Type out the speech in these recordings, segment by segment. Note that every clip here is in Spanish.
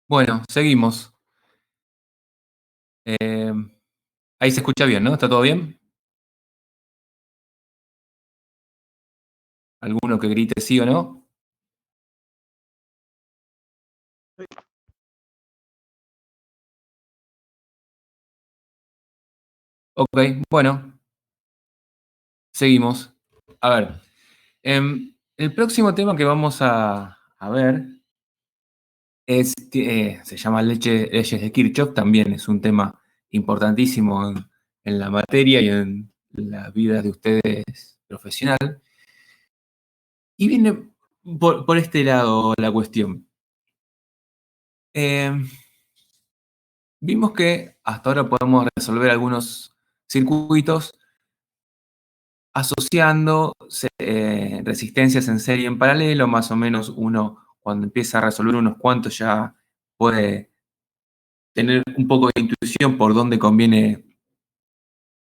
Bueno, seguimos. Eh, Ahí se escucha bien, ¿no? ¿Está todo bien? ¿Alguno que grite sí o no? Ok, bueno, seguimos. A ver, el próximo tema que vamos a ver se llama leyes de Kirchhoff, también es un tema importantísimo en la materia y en la vida de ustedes profesional. Y viene por este lado la cuestión. Eh, Vimos que hasta ahora podemos resolver algunos circuitos asociando resistencias en serie en paralelo, más o menos uno cuando empieza a resolver unos cuantos ya puede tener un poco de intuición por dónde conviene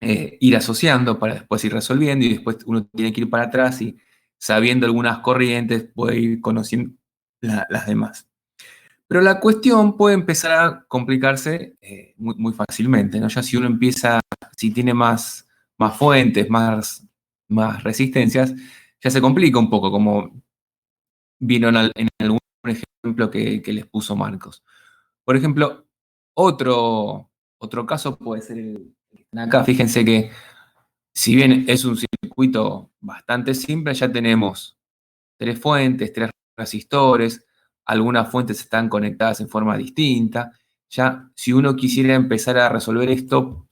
ir asociando para después ir resolviendo y después uno tiene que ir para atrás y sabiendo algunas corrientes puede ir conociendo las demás. Pero la cuestión puede empezar a complicarse muy fácilmente, ¿no? Ya si uno empieza, si tiene más fuentes, más resistencias, ya se complica un poco, como vieron en algún ejemplo que les puso Marcos. Por ejemplo, otro caso puede ser el que están acá. Fíjense que si bien es un circuito bastante simple, ya tenemos tres fuentes, tres resistores, algunas fuentes están conectadas en forma distinta. Ya, si uno quisiera empezar a resolver esto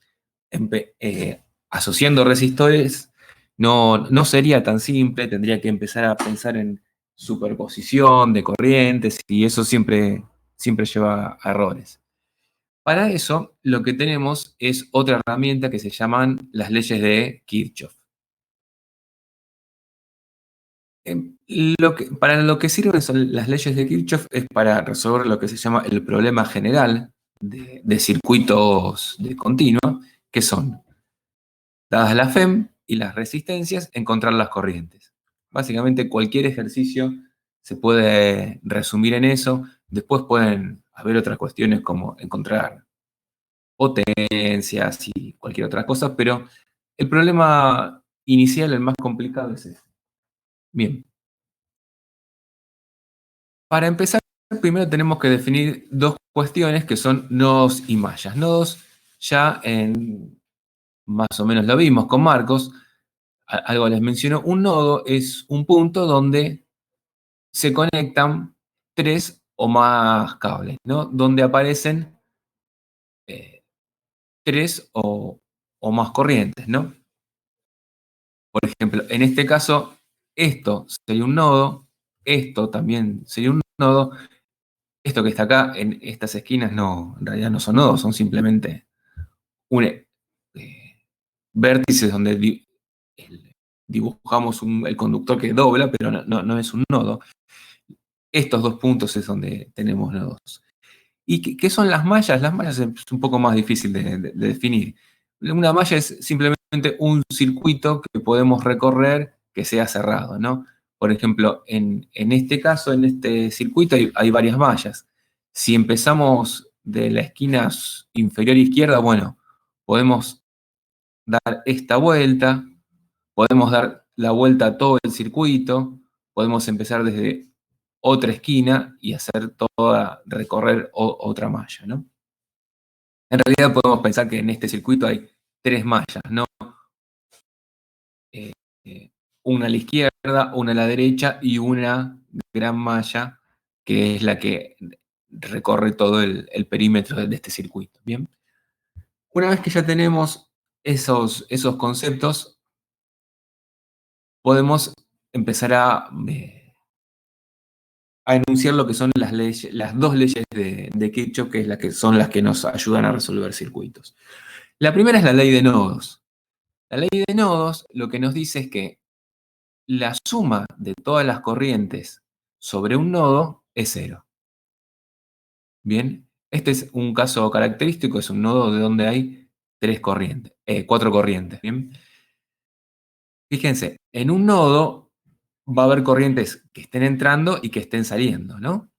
asociando resistores, no sería tan simple, tendría que empezar a pensar en superposición de corrientes y eso siempre lleva a errores. Para eso, lo que tenemos es otra herramienta que se llaman las leyes de Kirchhoff. Para lo que sirven son las leyes de Kirchhoff es para resolver lo que se llama el problema general de circuitos de continuo, que son, dadas la FEM y las resistencias, encontrar las corrientes. Básicamente cualquier ejercicio se puede resumir en eso. Después pueden haber otras cuestiones como encontrar potencias y cualquier otra cosa, pero el problema inicial, el más complicado es ese. Bien. Para empezar, primero tenemos que definir dos cuestiones que son nodos y mallas. Nodos ya más o menos lo vimos con Marcos, algo les mencionó, un nodo es un punto donde se conectan tres o más cables, ¿no? Donde aparecen eh, tres o más corrientes, ¿no? Por ejemplo, en este caso, esto sería un nodo, esto también sería un nodo. Esto que está acá en estas esquinas no, en realidad no son nodos, son simplemente un, vértices donde dibujamos el conductor que dobla, pero no es un nodo. Estos dos puntos es donde tenemos nodos. ¿Y qué son las mallas? Las mallas es un poco más difícil de definir. Una malla es simplemente un circuito que podemos recorrer que sea cerrado, ¿no? Por ejemplo, en este caso, en este circuito hay varias mallas. Si empezamos de la esquina inferior izquierda, bueno, podemos dar esta vuelta, podemos dar la vuelta a todo el circuito, podemos empezar desde otra esquina y hacer recorrer otra malla, ¿no? En realidad podemos pensar que en este circuito hay tres mallas, ¿no? Eh, una a la izquierda, una a la derecha y una gran malla que es la que recorre todo el perímetro de este circuito, ¿bien? Una vez que ya tenemos esos conceptos, podemos empezar a enunciar lo que son las leyes, las dos leyes de Kirchhoff, que es son las que nos ayudan a resolver circuitos. La primera es la ley de nodos. La ley de nodos lo que nos dice es que la suma de todas las corrientes sobre un nodo es cero. Bien, este es un caso característico, es un nodo de donde hay cuatro corrientes. Bien, fíjense, en un nodo va a haber corrientes que estén entrando y que estén saliendo, ¿no?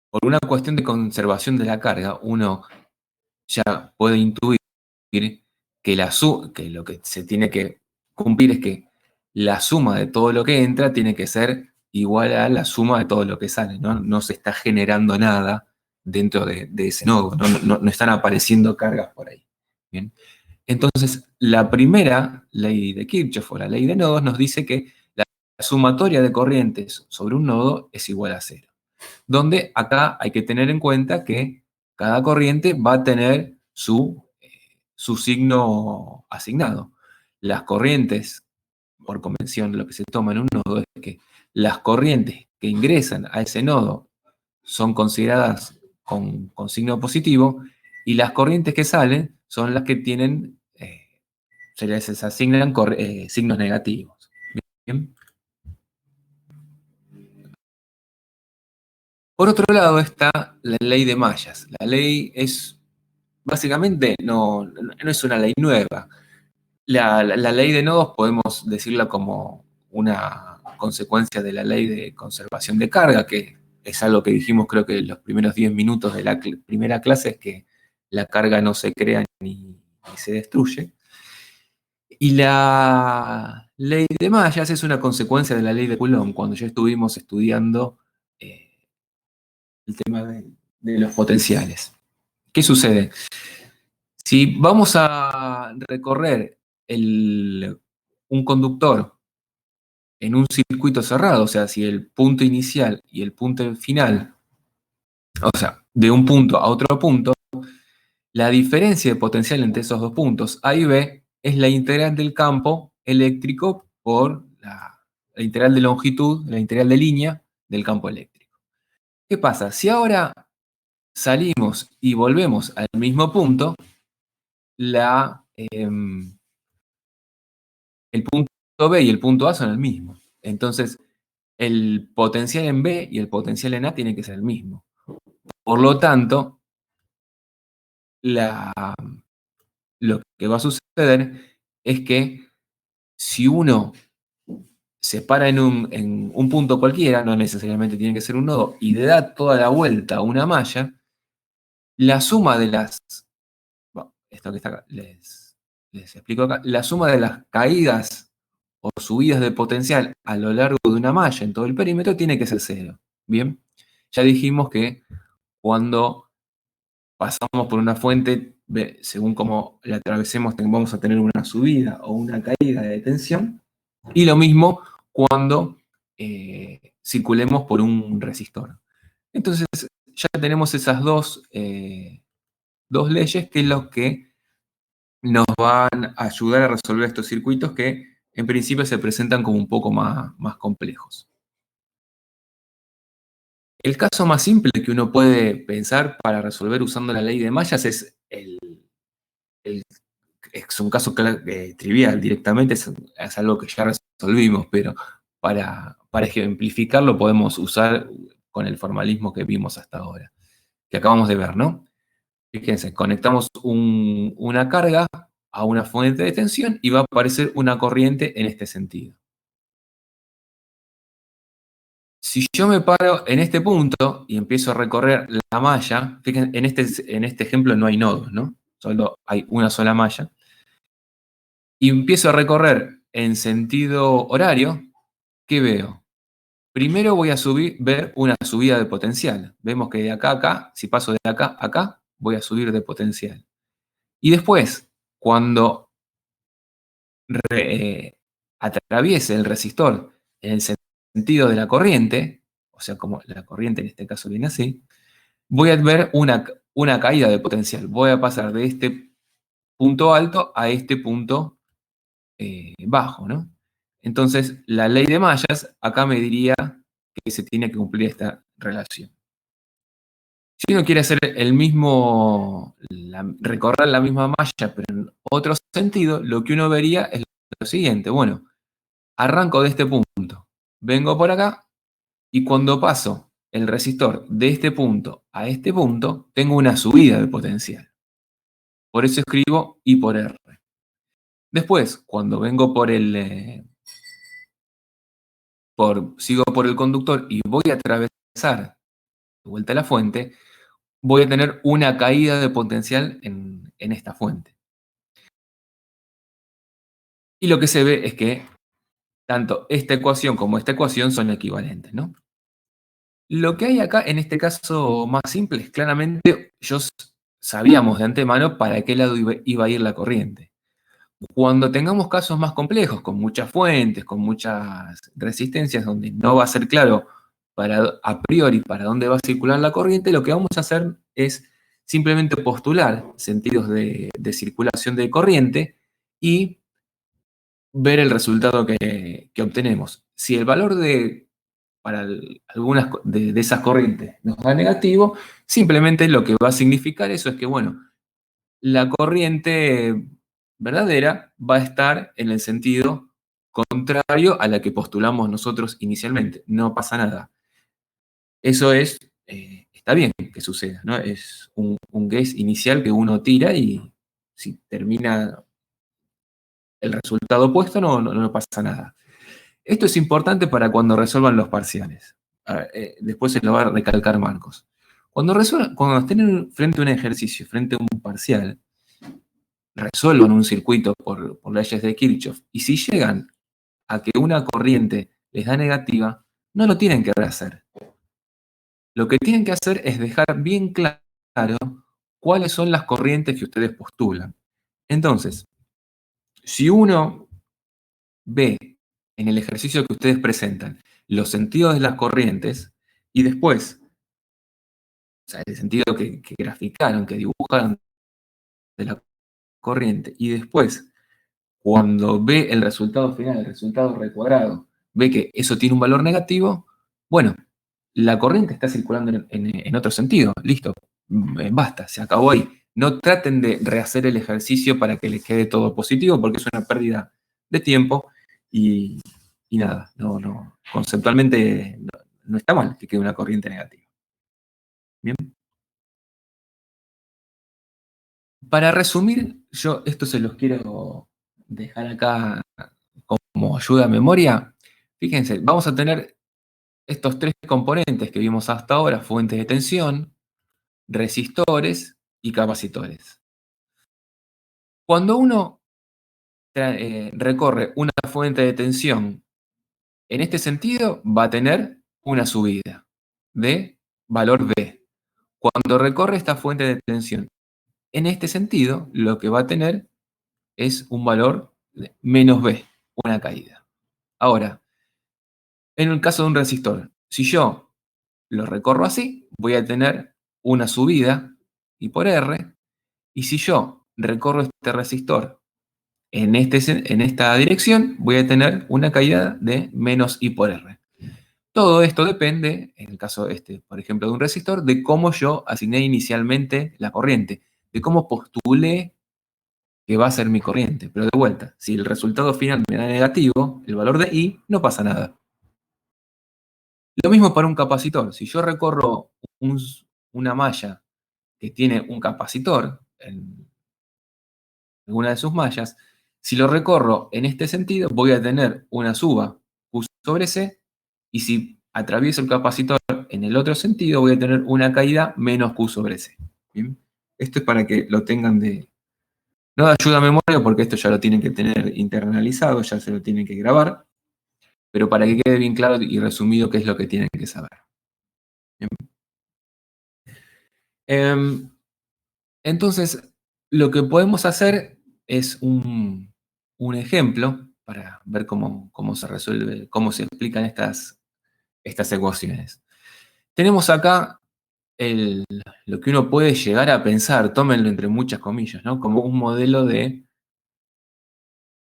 por una cuestión de conservación de la carga, uno ya puede intuir que lo que se tiene que cumplir es que la suma de todo lo que entra tiene que ser igual a la suma de todo lo que sale, ¿no? No se está generando nada dentro de ese nodo, no están apareciendo cargas por ahí. ¿Bien? Entonces, la primera ley de Kirchhoff o la ley de nodos nos dice que la sumatoria de corrientes sobre un nodo es igual a cero. Donde acá hay que tener en cuenta que cada corriente va a tener su signo asignado. Las corrientes, por convención, lo que se toma en un nodo es que las corrientes que ingresan a ese nodo son consideradas con signo positivo y las corrientes que salen son las que tienen, se les asignan signos negativos. ¿Bien? Por otro lado está la ley de mallas. La ley es, básicamente, no es una ley nueva. La ley de nodos podemos decirla como una consecuencia de la ley de conservación de carga, que es algo que dijimos creo que en los primeros 10 minutos de la primera clase, es que la carga no se crea ni se destruye. Y la ley de mallas es una consecuencia de la ley de Coulomb, cuando ya estuvimos estudiando el tema de los potenciales. ¿Qué sucede? Si vamos a recorrer un conductor en un circuito cerrado, o sea, si el punto inicial y el punto final, o sea, de un punto a otro punto, la diferencia de potencial entre esos dos puntos, A y B, es la integral del campo eléctrico por la integral de longitud, la integral de línea del campo eléctrico. ¿Qué pasa? Si ahora salimos y volvemos al mismo punto, el punto B y el punto A son el mismo. Entonces, el potencial en B y el potencial en A tiene que ser el mismo. Por lo tanto, lo que va a suceder es que si uno se para en un punto cualquiera, no necesariamente tiene que ser un nodo, y le da toda la vuelta a una malla, la suma de bueno, esto que está acá, les explico acá, la suma de las caídas o subidas de potencial a lo largo de una malla en todo el perímetro tiene que ser cero. Bien, ya dijimos que cuando pasamos por una fuente, según cómo la atravesemos, vamos a tener una subida o una caída de tensión. Y lo mismo cuando circulemos por un resistor. Entonces, ya tenemos esas dos leyes que es lo que nos van a ayudar a resolver estos circuitos que en principio se presentan como un poco más complejos. El caso más simple que uno puede pensar para resolver usando la ley de mallas es es un caso trivial directamente, es algo que ya resolvimos, pero para ejemplificarlo podemos usar con el formalismo que vimos hasta ahora, que acabamos de ver, ¿no? Fíjense, conectamos una carga a una fuente de tensión y va a aparecer una corriente en este sentido. Si yo me paro en este punto y empiezo a recorrer la malla, fíjense, en este ejemplo no hay nodos, ¿no? Solo hay una sola malla. Y empiezo a recorrer en sentido horario, ¿qué veo? Primero voy a ver una subida de potencial. Vemos que de acá a acá, si paso de acá a acá, voy a subir de potencial. Y después, cuando atraviese el resistor en el sentido de la corriente, o sea, como la corriente en este caso viene así, voy a ver una caída de potencial. Voy a pasar de este punto alto a este punto bajo, ¿no? Entonces, la ley de mallas acá me diría que se tiene que cumplir esta relación. Si uno quiere hacer recorrer la misma malla, pero en otro sentido, lo que uno vería es lo siguiente. Bueno, arranco de este punto, vengo por acá y cuando paso el resistor de este punto a este punto, tengo una subida de potencial. Por eso escribo I por R. Después, cuando vengo sigo por el conductor y voy a atravesar vuelta a la fuente, voy a tener una caída de potencial en esta fuente. Y lo que se ve es que tanto esta ecuación como esta ecuación son equivalentes, ¿no? Lo que hay acá, en este caso más simple, es claramente, sabíamos de antemano para qué lado iba a ir la corriente. Cuando tengamos casos más complejos, con muchas fuentes, con muchas resistencias, donde no va a ser claro a priori para dónde va a circular la corriente, lo que vamos a hacer es simplemente postular sentidos de circulación de corriente y ver el resultado que obtenemos. Si el valor para algunas de esas corrientes nos da negativo, simplemente lo que va a significar eso es que, bueno, la corriente verdadera va a estar en el sentido contrario a la que postulamos nosotros inicialmente. No pasa nada. Eso está bien que suceda, ¿no? Es un guess inicial que uno tira y si termina el resultado opuesto no pasa nada. Esto es importante para cuando resuelvan los parciales. Después se lo va a recalcar Marcos. Cuando estén frente a un ejercicio, frente a un parcial, resuelvan un circuito por leyes de Kirchhoff, y si llegan a que una corriente les da negativa, no lo tienen que rehacer. Lo que tienen que hacer es dejar bien claro cuáles son las corrientes que ustedes postulan. Entonces, si uno ve en el ejercicio que ustedes presentan los sentidos de las corrientes y después, o sea, el sentido que graficaron, que dibujaron de la corriente, y después, cuando ve el resultado final, el resultado recuadrado, ve que eso tiene un valor negativo, bueno, la corriente está circulando en otro sentido. Listo, basta, se acabó ahí. No traten de rehacer el ejercicio para que les quede todo positivo, porque es una pérdida de tiempo y, y nada, conceptualmente no está mal que quede una corriente negativa. Bien. Para resumir, yo esto se los quiero dejar acá como ayuda a memoria. Fíjense, vamos a tener estos tres componentes que vimos hasta ahora: fuentes de tensión, resistores y capacitores. Cuando uno recorre una fuente de tensión en este sentido, va a tener una subida de valor B. Cuando recorre esta fuente de tensión en este sentido, lo que va a tener es un valor de menos B, una caída. Ahora, en el caso de un resistor, si yo lo recorro así, voy a tener una subida I por R, y si yo recorro este resistor en esta dirección, voy a tener una caída de menos I por R. Todo esto depende, en el caso por ejemplo, de un resistor, de cómo yo asigné inicialmente la corriente, de cómo postulé que va a ser mi corriente. Pero de vuelta, si el resultado final me da negativo, el valor de I, no pasa nada. Lo mismo para un capacitor. Si yo recorro una malla que tiene un capacitor en alguna de sus mallas, si lo recorro en este sentido, voy a tener una suba Q sobre C, y si atravieso el capacitor en el otro sentido, voy a tener una caída menos Q sobre C. ¿Bien? Esto es para que lo tengan no de ayuda a memoria, porque esto ya lo tienen que tener internalizado, ya se lo tienen que grabar, pero para que quede bien claro y resumido qué es lo que tienen que saber. Bien. Entonces, lo que podemos hacer es un ejemplo para ver cómo se resuelve, cómo se explican estas ecuaciones. Tenemos acá lo que uno puede llegar a pensar, tómenlo entre muchas comillas, ¿no? Como un modelo de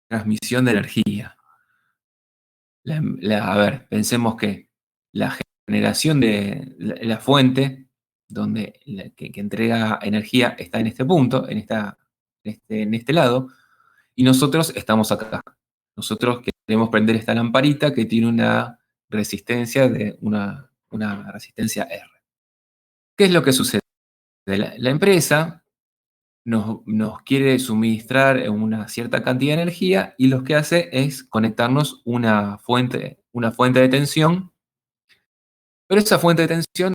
transmisión de energía. A ver, pensemos que la generación de la fuente que entrega energía está en este punto, en este lado, y nosotros estamos acá. Nosotros queremos prender esta lamparita que tiene una resistencia una resistencia R. ¿Qué es lo que sucede? La empresa nos quiere suministrar una cierta cantidad de energía y lo que hace es conectarnos una fuente de tensión, pero esa fuente de tensión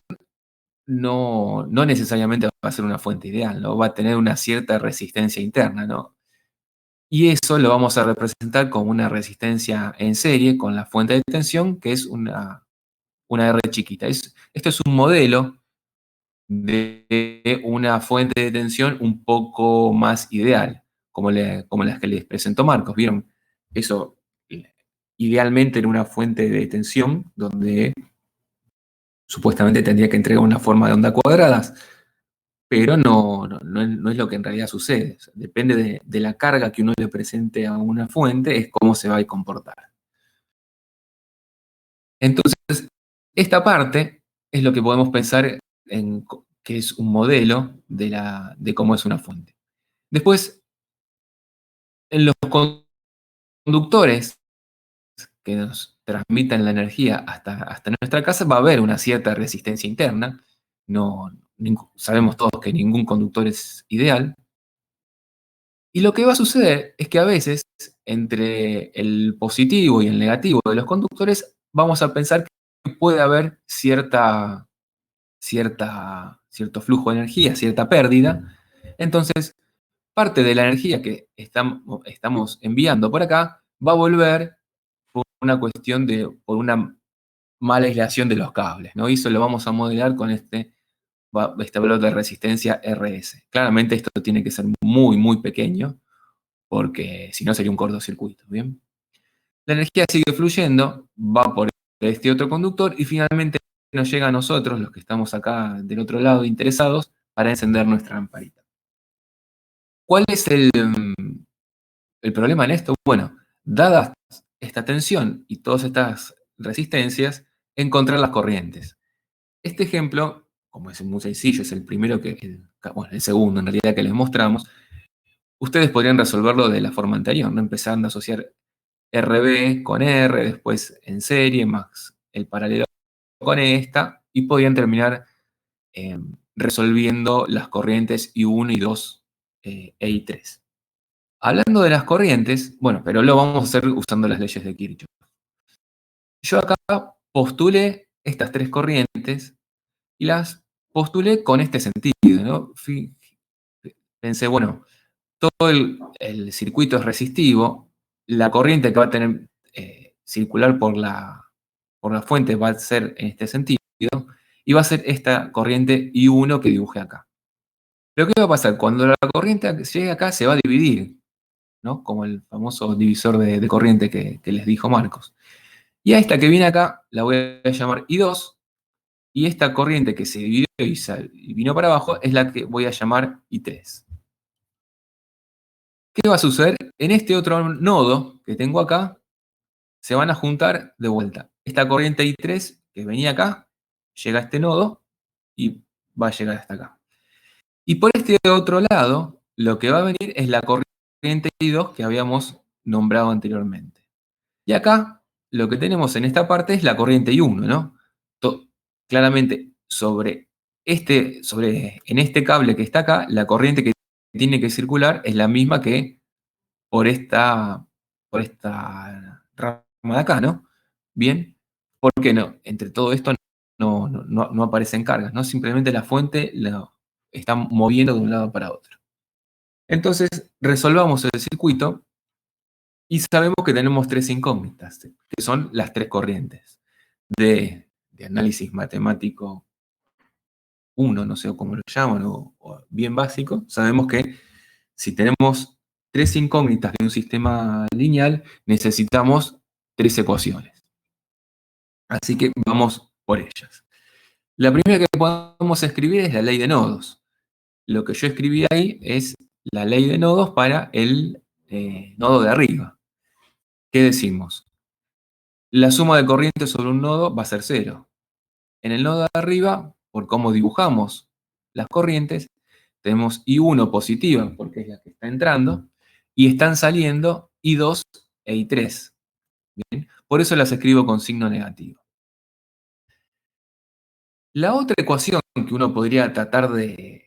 no necesariamente va a ser una fuente ideal, ¿no? Va a tener una cierta resistencia interna, ¿no? Y eso lo vamos a representar como una resistencia en serie con la fuente de tensión, que es una R chiquita. Esto es un modelo de una fuente de tensión un poco más ideal, como las que les presentó Marcos. ¿Vieron? Eso idealmente era una fuente de tensión donde supuestamente tendría que entregar una forma de onda cuadradas, pero no es lo que en realidad sucede. O sea, depende de la carga que uno le presente a una fuente, es cómo se va a comportar. Entonces, esta parte es lo que podemos pensar que es un modelo de cómo es una fuente. Después, en los conductores que nos transmitan la energía hasta nuestra casa, va a haber una cierta resistencia interna. Sabemos todos que ningún conductor es ideal. Y lo que va a suceder es que a veces, entre el positivo y el negativo de los conductores, vamos a pensar que puede haber cierto flujo de energía, cierta pérdida. Entonces, parte de la energía que estamos enviando por acá va a volver por una mala aislación de los cables, ¿no? Y eso lo vamos a modelar con este valor de resistencia RS. Claramente esto tiene que ser muy, muy pequeño, porque si no sería un cortocircuito, ¿bien? La energía sigue fluyendo, va por este otro conductor y finalmente nos llega a nosotros, los que estamos acá del otro lado interesados, para encender nuestra lamparita. ¿Cuál es el problema en esto? Bueno, dada esta tensión y todas estas resistencias, encontrar las corrientes. Este ejemplo, como es muy sencillo, es el primero el segundo en realidad que les mostramos, ustedes podrían resolverlo de la forma anterior, ¿no? Empezando a asociar RB con R, después en serie, más el paralelo con esta, y podrían terminar resolviendo las corrientes I1, I2 e I3. Hablando de las corrientes, bueno, pero lo vamos a hacer usando las leyes de Kirchhoff. Yo acá postulé estas tres corrientes y las postulé con este sentido, ¿no? Pensé, bueno, todo el circuito es resistivo, la corriente que va a tener circular por la fuente va a ser en este sentido, y va a ser esta corriente I1 que dibujé acá. Pero ¿qué va a pasar? Cuando la corriente llegue acá se va a dividir, ¿no? Como el famoso divisor de corriente que les dijo Marcos. Y a esta que viene acá la voy a llamar I2, y esta corriente que se dividió y vino para abajo es la que voy a llamar I3. ¿Qué va a suceder? En este otro nodo que tengo acá, se van a juntar de vuelta. Esta corriente I3 que venía acá, llega a este nodo y va a llegar hasta acá. Y por este otro lado, lo que va a venir es la corriente I2 que habíamos nombrado anteriormente. Y acá, lo que tenemos en esta parte es la corriente I1, ¿no? Claramente, en este cable que está acá, la corriente que tiene que circular es la misma que por esta rama de acá, ¿no? Bien, ¿por qué no? Entre todo esto no aparecen cargas, ¿no? Simplemente la fuente la está moviendo de un lado para otro. Entonces, resolvamos el circuito y sabemos que tenemos tres incógnitas, que son las tres corrientes de análisis matemático 1, no sé cómo lo llaman, o bien básico. Sabemos que si tenemos tres incógnitas de un sistema lineal, necesitamos tres ecuaciones. Así que vamos por ellas. La primera que podemos escribir es la ley de nodos. Lo que yo escribí ahí es la ley de nodos para el nodo de arriba. ¿Qué decimos? La suma de corrientes sobre un nodo va a ser 0. En el nodo de arriba, por cómo dibujamos las corrientes, tenemos I1 positiva, porque es la que está entrando, y están saliendo I2 e I3. ¿Bien? Por eso las escribo con signo negativo. La otra ecuación que uno podría tratar de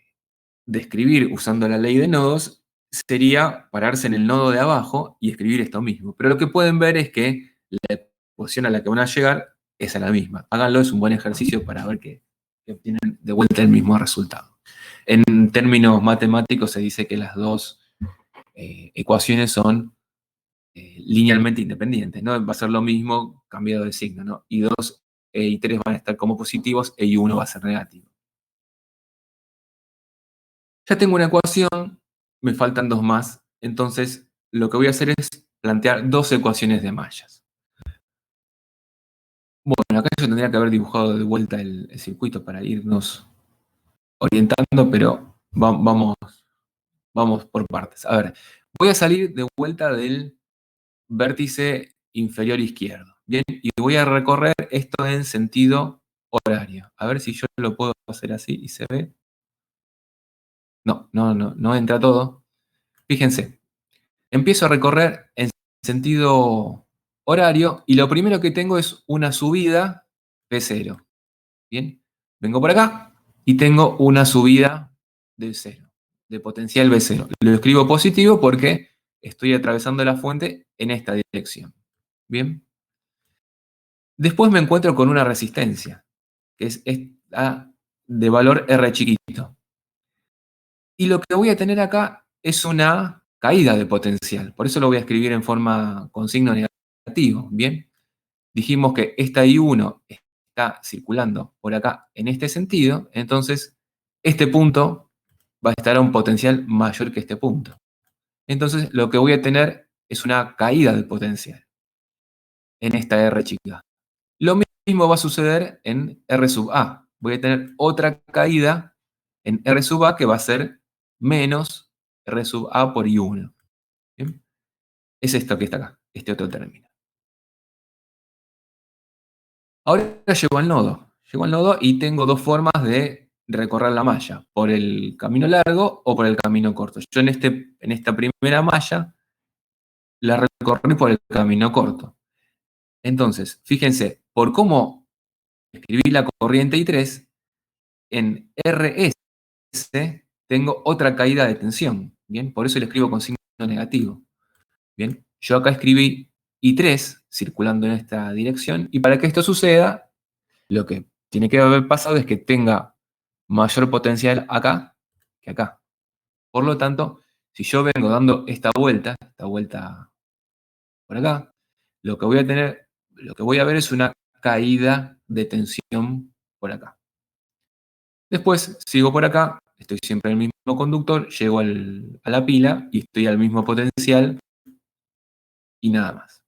escribir usando la ley de nodos sería pararse en el nodo de abajo y escribir esto mismo. Pero lo que pueden ver es que la ecuación a la que van a llegar es a la misma. Háganlo, es un buen ejercicio para ver que obtienen de vuelta el mismo resultado. En términos matemáticos se dice que las dos ecuaciones son linealmente independientes, ¿no? Va a ser lo mismo cambiado de signo, ¿no? Y 2 y 3 van a estar como positivos y 1 va a ser negativo. Ya tengo una ecuación, me faltan dos más, entonces lo que voy a hacer es plantear dos ecuaciones de mallas. Bueno, acá yo tendría que haber dibujado de vuelta el circuito para irnos orientando, pero vamos por partes. A ver, voy a salir de vuelta del vértice inferior izquierdo, ¿bien? Y voy a recorrer esto en sentido horario. A ver si yo lo puedo hacer así y se ve. No entra todo. Fíjense, empiezo a recorrer en sentido horario y lo primero que tengo es una subida P0. Bien, vengo por acá y tengo una subida del cero, de potencial B0. Lo escribo positivo porque estoy atravesando la fuente en esta dirección. Bien. Después me encuentro con una resistencia, que es esta de valor R chiquito. Y lo que voy a tener acá es una caída de potencial. Por eso lo voy a escribir en forma con signo negativo. Bien. Dijimos que esta I1 está circulando por acá en este sentido, entonces este punto va a estar a un potencial mayor que este punto. Entonces lo que voy a tener es una caída de potencial en esta R chica. Lo mismo va a suceder en R sub A. Voy a tener otra caída en R sub A que va a ser menos R sub A por I1. ¿Bien? Es esto que está acá, este otro término. Ahora llego al nodo. Llego al nodo y tengo dos formas de recorrer la malla, por el camino largo o por el camino corto. Yo en esta primera malla la recorrí por el camino corto. Entonces, fíjense, por cómo escribí la corriente I3, en RS tengo otra caída de tensión. Bien, por eso le escribo con signo negativo. Bien, yo acá escribí I3 circulando en esta dirección y para que esto suceda, lo que tiene que haber pasado es que tenga mayor potencial acá que acá. Por lo tanto, si yo vengo dando esta vuelta por acá, lo que voy a tener, lo que voy a ver es una caída de tensión por acá. Después sigo por acá, estoy siempre en el mismo conductor, llego a la pila y estoy al mismo potencial y nada más.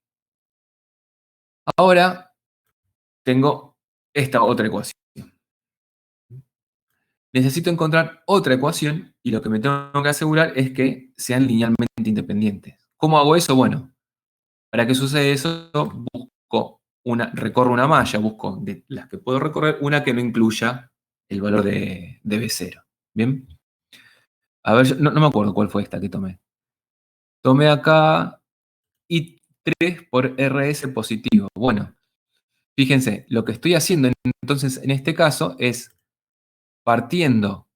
Ahora tengo esta otra ecuación. Necesito encontrar otra ecuación y lo que me tengo que asegurar es que sean linealmente independientes. ¿Cómo hago eso? Bueno, para que suceda eso, recorro una malla, busco de las que puedo recorrer una que no incluya el valor de B0. ¿Bien? A ver, no me acuerdo cuál fue esta que tomé. Tomé acá I3 por RS positivo. Bueno, fíjense, lo que estoy haciendo entonces en este caso es partiendo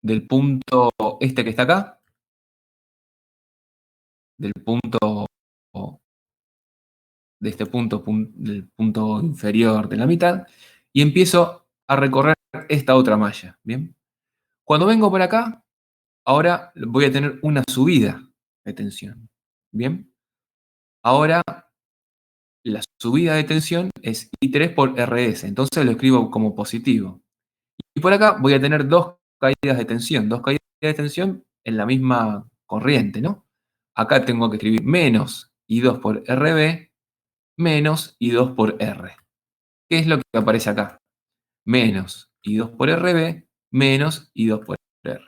del punto este que está acá, del punto, de este punto, del punto inferior de la mitad, y empiezo a recorrer esta otra malla, ¿bien? Cuando vengo por acá, ahora voy a tener una subida de tensión, ¿bien? Ahora la subida de tensión es I3 por RS, entonces lo escribo como positivo. Y por acá voy a tener dos caídas de tensión en la misma corriente, ¿no? Acá tengo que escribir menos I2 por RB menos I2 por R. ¿Qué es lo que aparece acá? Menos I2 por RB menos I2 por R.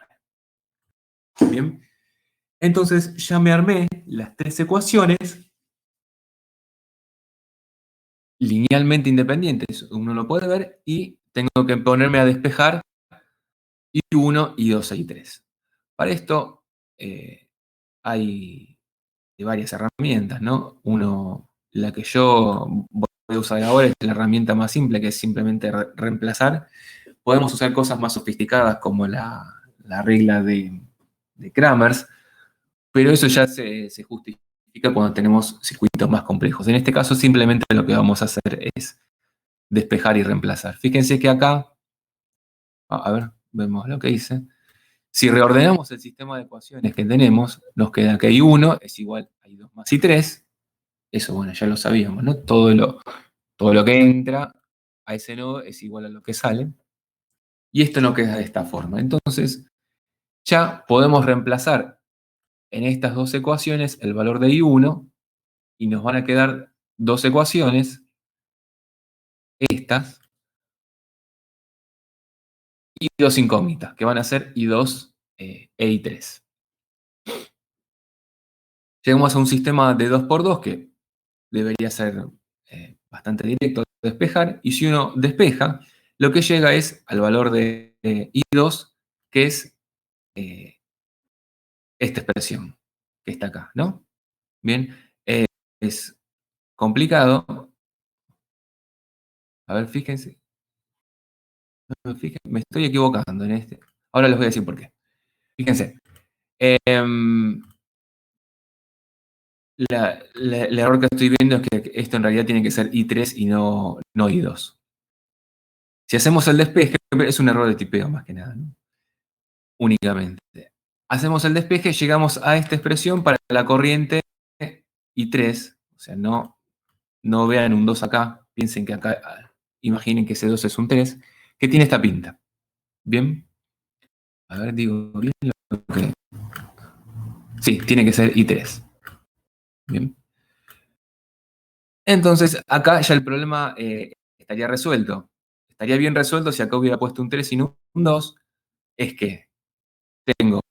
Bien. Entonces ya me armé las tres ecuaciones linealmente independientes. Uno lo puede ver y tengo que ponerme a despejar I1, I2 y I3. Para esto hay varias herramientas, ¿no? La que yo voy a usar ahora es la herramienta más simple, que es simplemente reemplazar. Podemos usar cosas más sofisticadas como la regla de Kramers, pero eso ya se justifica cuando tenemos circuitos más complejos. En este caso, simplemente lo que vamos a hacer es despejar y reemplazar. Fíjense que acá, a ver, vemos lo que hice. Si reordenamos el sistema de ecuaciones que tenemos, nos queda que I1 es igual a I2 más I3. Eso, bueno, ya lo sabíamos, ¿no? Todo lo que entra a ese nodo es igual a lo que sale. Y esto no queda de esta forma. Entonces, ya podemos reemplazar en estas dos ecuaciones el valor de I1 y nos van a quedar dos ecuaciones, estas, y dos incógnitas, que van a ser I2 e I3. Llegamos a un sistema de 2 por 2 que debería ser bastante directo de despejar, y si uno despeja, lo que llega es al valor de I2, que es esta expresión que está acá, ¿no? Bien, es complicado. A ver, fíjense. Me estoy equivocando en este. Ahora les voy a decir por qué. Fíjense. El error que estoy viendo es que esto en realidad tiene que ser I3 y no I2. Si hacemos el despeje, es un error de tipeo más que nada, ¿no? Únicamente. Hacemos el despeje, llegamos a esta expresión para la corriente I3. O sea, no vean un 2 acá, piensen que acá, imaginen que ese 2 es un 3, que tiene esta pinta. ¿Bien? A ver, digo bien lo que... Sí, tiene que ser I3. Bien. Entonces, acá ya el problema estaría resuelto. Estaría bien resuelto si acá hubiera puesto un 3 y no un 2. Es que tengo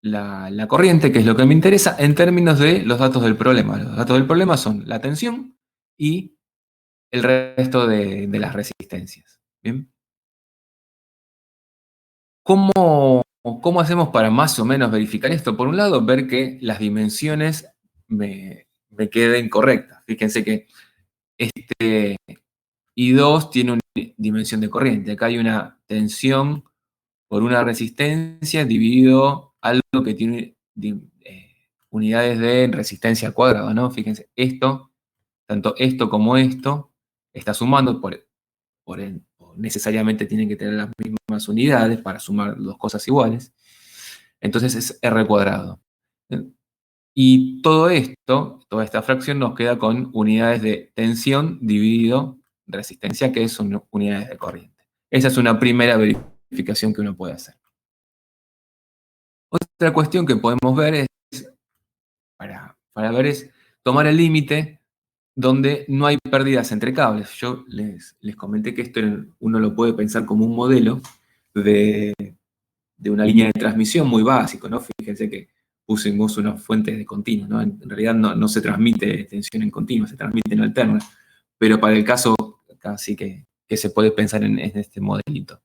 la corriente, que es lo que me interesa, en términos de los datos del problema. Los datos del problema son la tensión y el resto de las resistencias. ¿Bien? ¿Cómo hacemos para más o menos verificar esto? Por un lado, ver que las dimensiones me queden correctas. Fíjense que este I2 tiene una dimensión de corriente. Acá hay una tensión por una resistencia dividido algo que tiene unidades de resistencia al cuadrado, ¿no? Fíjense, tanto esto como esto, está sumando, necesariamente tienen que tener las mismas unidades para sumar dos cosas iguales. Entonces es R cuadrado. Y todo esto, toda esta fracción nos queda con unidades de tensión dividido resistencia, que son unidades de corriente. Esa es una primera verificación que uno puede hacer. Otra cuestión que podemos ver es, para ver, es tomar el límite donde no hay pérdidas entre cables. Yo les comenté que esto uno lo puede pensar como un modelo de una línea de transmisión muy básico, ¿no? Fíjense que pusimos una fuente de continuo, ¿no? En realidad no se transmite tensión en continuo, se transmite en alterna, pero para el caso casi que se puede pensar en este modelito.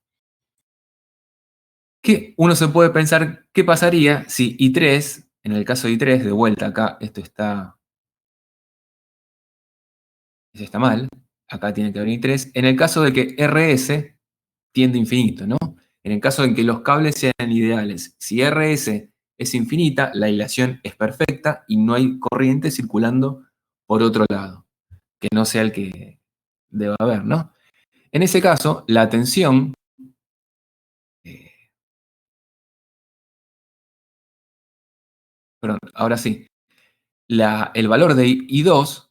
Que uno se puede pensar qué pasaría si I3, en el caso de I3, de vuelta acá, esto está mal, acá tiene que haber I3, en el caso de que RS tiende a infinito, ¿no? En el caso de que los cables sean ideales, si RS es infinita, la aislación es perfecta y no hay corriente circulando por otro lado, que no sea el que deba haber, ¿no? En ese caso, la tensión, perdón, ahora sí, el valor de I2,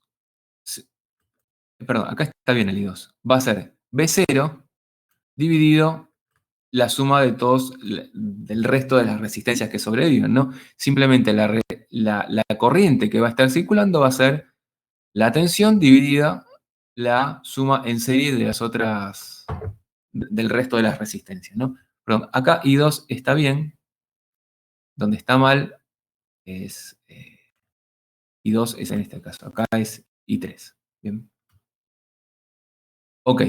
perdón, acá está bien el I2, va a ser B0 dividido la suma de del resto de las resistencias que sobreviven, ¿no? Simplemente la corriente que va a estar circulando va a ser la tensión dividida la suma en serie de las otras, del resto de las resistencias, ¿no? Perdón, acá I2 está bien, donde está mal es I2 es en este caso, acá es I3, ¿bien? Ok.